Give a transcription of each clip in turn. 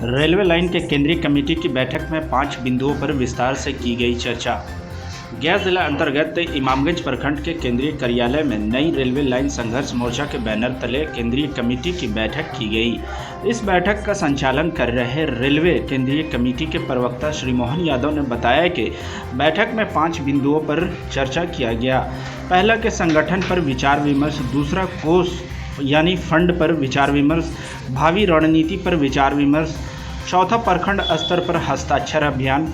Railway line के केंद्रीय committee की बैठक में 5 बिंदुओं पर विस्तार से की गई चर्चा। गया जिला अंतर्गत इमामगंज प्रखंड के केंद्रीय कार्यालय में नई रेलवे लाइन संघर्ष मोर्चा के बैनर तले केंद्रीय कमेटी की बैठक की गई। इस बैठक का संचालन कर रहे रेलवे केंद्रीय कमेटी के प्रवक्ता श्री मोहन यादव ने बताया कि बैठक में 5 बिंदुओं पर चर्चा किया गया। पहला के संगठन पर विचार विमर्श, दूसरा कोष यानी फंड पर विचार विमर्श, भावी रणनीति पर विचार विमर्श, चौथा प्रखंड स्तर पर हस्ताक्षर अभियान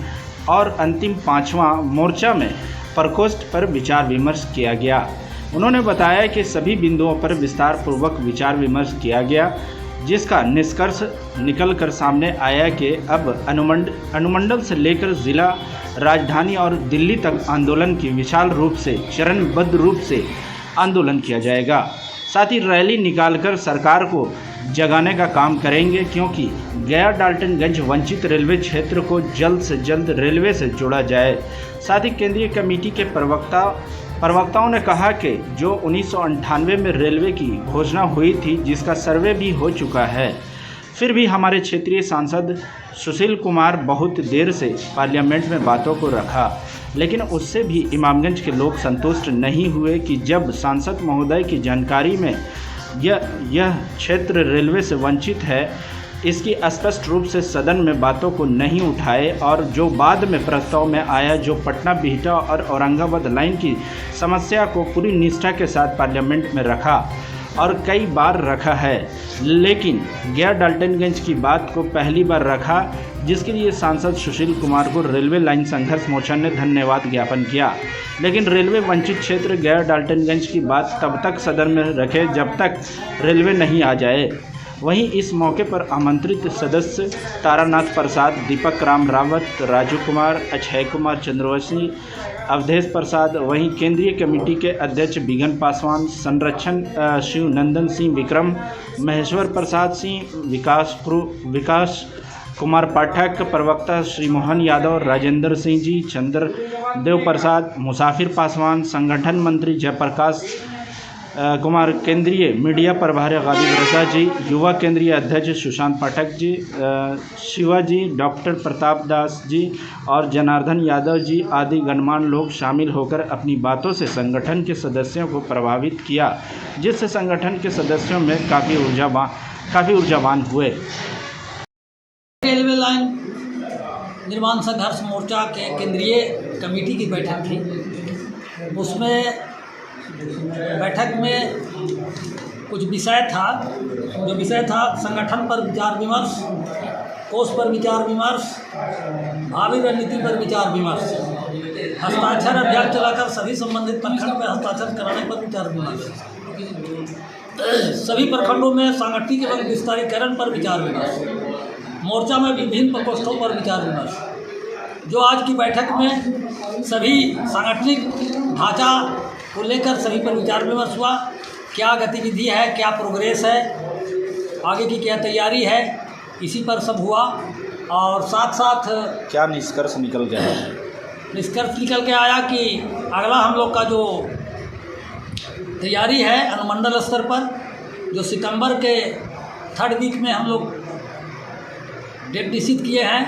और अंतिम 5वां मोर्चा में प्रकोष्ठ पर विचार विमर्श किया गया। उन्होंने बताया कि सभी बिंदुओं पर विस्तार पूर्वक विचार विमर्श किया गया, जिसका निष्कर्ष निकलकर सामने आया कि अब अनुमंडल से लेकर जिला, राजधानी और दिल्ली तक आंदोलन की विशाल रूप से चरणबद्ध रूप से आंदोलन किया जाएगा। साथ ही रैली निकालकर सरकार को जगाने का काम करेंगे, क्योंकि गया डाल्टनगंज वंचित रेलवे क्षेत्र को जल्द से जल्द रेलवे से जोड़ा जाए। साथ ही केंद्रीय कमेटी के प्रवक्ताओं ने कहा कि जो 1998 में रेलवे की घोषणा हुई थी, जिसका सर्वे भी हो चुका है, फिर भी हमारे क्षेत्रीय सांसद सुशील कुमार बहुत देर से पार्लियामेंट में बातों को रखा, लेकिन उससे भी इमामगंज के लोग संतुष्ट नहीं हुए कि जब सांसद महोदय की जानकारी में यह क्षेत्र रेलवे से वंचित है, इसकी स्पष्ट रूप से सदन में बातों को नहीं उठाए और जो बाद में प्रस्ताव में आया, जो पटना बिहटा और औरंगाबाद लाइन की समस्या को पूरी निष्ठा के साथ पार्लियामेंट में रखा और कई बार रखा है, लेकिन गया डाल्टनगंज की बात को पहली बार रखा, जिसके लिए सांसद सुशील कुमार को रेलवे लाइन संघर्ष मोर्चा ने धन्यवाद ज्ञापन किया। लेकिन रेलवे वंचित क्षेत्र गया डाल्टनगंज की बात तब तक सदन में रखे जब तक रेलवे नहीं आ जाए। वहीं इस मौके पर आमंत्रित सदस्य तारानाथ प्रसाद, दीपक राम रावत, राजू कुमार, अक्षय कुमार चंद्रवंशी, अवधेश प्रसाद, वहीं केंद्रीय कमेटी के अध्यक्ष बिगन पासवान, संरक्षण शिव नंदन सिंह विक्रम, महेश्वर प्रसाद सिंह, विकास कुमार पाठक, प्रवक्ता श्री मोहन यादव, राजेंद्र सिंह जी, चंद्र देव प्रसाद, मुसाफिर पासवान, संगठन मंत्री जयप्रकाश कुमार, केंद्रीय मीडिया प्रभारी गालिब रजा जी, युवा केंद्रीय अध्यक्ष सुशांत पाठक जी, शिवाजी, डॉक्टर प्रताप दास जी और जनार्दन यादव जी आदि गणमान्य लोग शामिल होकर अपनी बातों से संगठन के सदस्यों को प्रभावित किया, जिससे संगठन के सदस्यों में काफ़ी ऊर्जावान हुए। रेलवे लाइन निर्माण संघर्ष मोर्चा के केंद्रीय कमेटी की बैठक थी। उसमें बैठक में कुछ विषय था, जो विषय था संगठन पर विचार विमर्श, कोष पर विचार विमर्श, भावी रणनीति पर विचार विमर्श, हस्ताक्षर अभियान चलाकर सभी संबंधित प्रखंड में हस्ताक्षर कराने पर विचार विमर्श, सभी प्रखंडों में सांगठनिक एवं विस्तारीकरण पर विचार विमर्श, मोर्चा में विभिन्न प्रकोष्ठों पर विचार विमर्श। जो आज की बैठक में सभी सांगठनिक ढांचा को लेकर सभी पर विचार विमर्श हुआ। क्या गतिविधि है, क्या प्रोग्रेस है, आगे की क्या तैयारी है, इसी पर सब हुआ। और साथ साथ क्या निष्कर्ष निकल गया? निष्कर्ष निकल के आया कि अगला हम लोग का जो तैयारी है अनुमंडल स्तर पर, जो सितंबर के 3rd वीक में हम लोग डेट निश्चित किए हैं,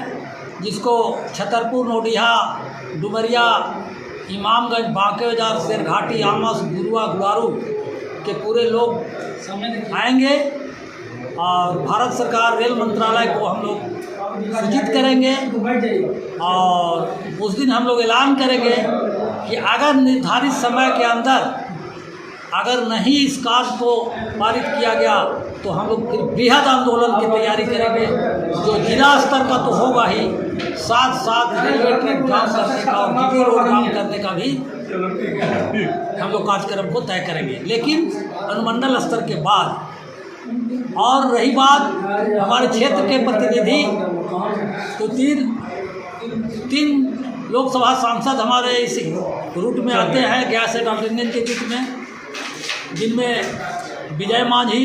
जिसको छतरपुर, नोडिहा, डुमरिया, इमामगंज, बांके बाजार, शेरघाटी, आमस, गुरुआ, गुड़ारू के पूरे लोग आएंगे और भारत सरकार रेल मंत्रालय को हम लोग सूचित करेंगे और उस दिन हम लोग ऐलान करेंगे कि अगर निर्धारित समय के अंदर अगर नहीं इस कार्य को पारित किया गया तो हम लोग फिर बृहद आंदोलन की तैयारी करेंगे, जो जिला स्तर का तो होगा ही, साथ साथ रेलवे ट्रैक जाम करने का और जीटी रोड जाम करने का भी हम लोग कार्यक्रम को तय करेंगे, लेकिन अनुमंडल स्तर के बाद। और रही बात हमारे क्षेत्र के प्रतिनिधि, तो तीन लोकसभा सांसद हमारे इस रूट में आते हैं, गया से डाल्टनगंज के बीच में, जिनमें विजय मांझी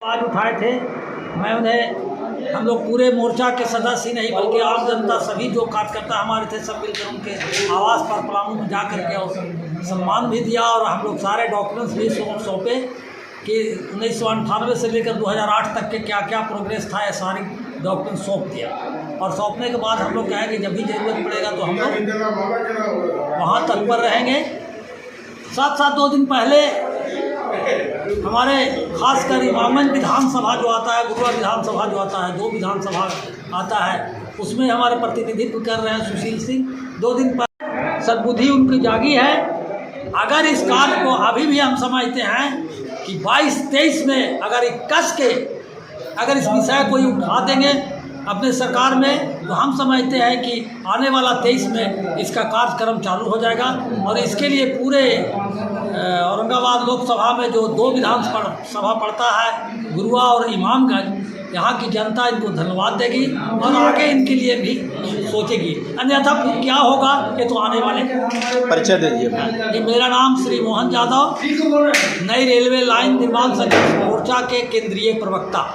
आज उठाए थे। मैं उन्हें, हम लोग पूरे मोर्चा के सदस्य ही नहीं बल्कि आम जनता, सभी जो कार्यकर्ता हमारे थे, सब मिलकर उनके आवास पर पलामू में जा कर के और सम्मान भी दिया और हम लोग सारे डॉक्यूमेंट्स भी सौंपे कि 1998 से लेकर 2008 तक के क्या क्या प्रोग्रेस था, ये सारी डॉक्यूमेंट सौंप दिया। और सौंपने के बाद हम लोग कहेंगे जब भी ज़रूरत पड़ेगा तो हम लोग वहाँ तत्पर रहेंगे। साथ साथ 2 दिन पहले हमारे खासकर इमामगंज विधानसभा जो आता है, गुरुआ विधानसभा जो आता है, 2 विधानसभा आता है, उसमें हमारे प्रतिनिधित्व कर रहे हैं सुशील सिंह। 2 दिन पहले सद्बुद्धि उनकी जागी है। अगर इस कार्य को अभी भी हम समझते हैं कि 22-23 में अगर कस के अगर इस विषय को उठा देंगे अपने सरकार में, तो हम समझते हैं कि आने वाला 23 में इसका कार्यक्रम चालू हो जाएगा। और इसके लिए पूरे औरंगाबाद लोकसभा में जो 2 विधानसभा पड़ता है, गुरुआ और इमामगंज, यहाँ की जनता इनको धन्यवाद देगी और आगे इनके लिए भी सोचेगी। अन्यथा फिर क्या होगा ये तो आने वाले। परिचय दे दीजिए। ये मेरा नाम श्री मोहन यादव, नई रेलवे लाइन निर्माण संघर्ष मोर्चा के केंद्रीय प्रवक्ता।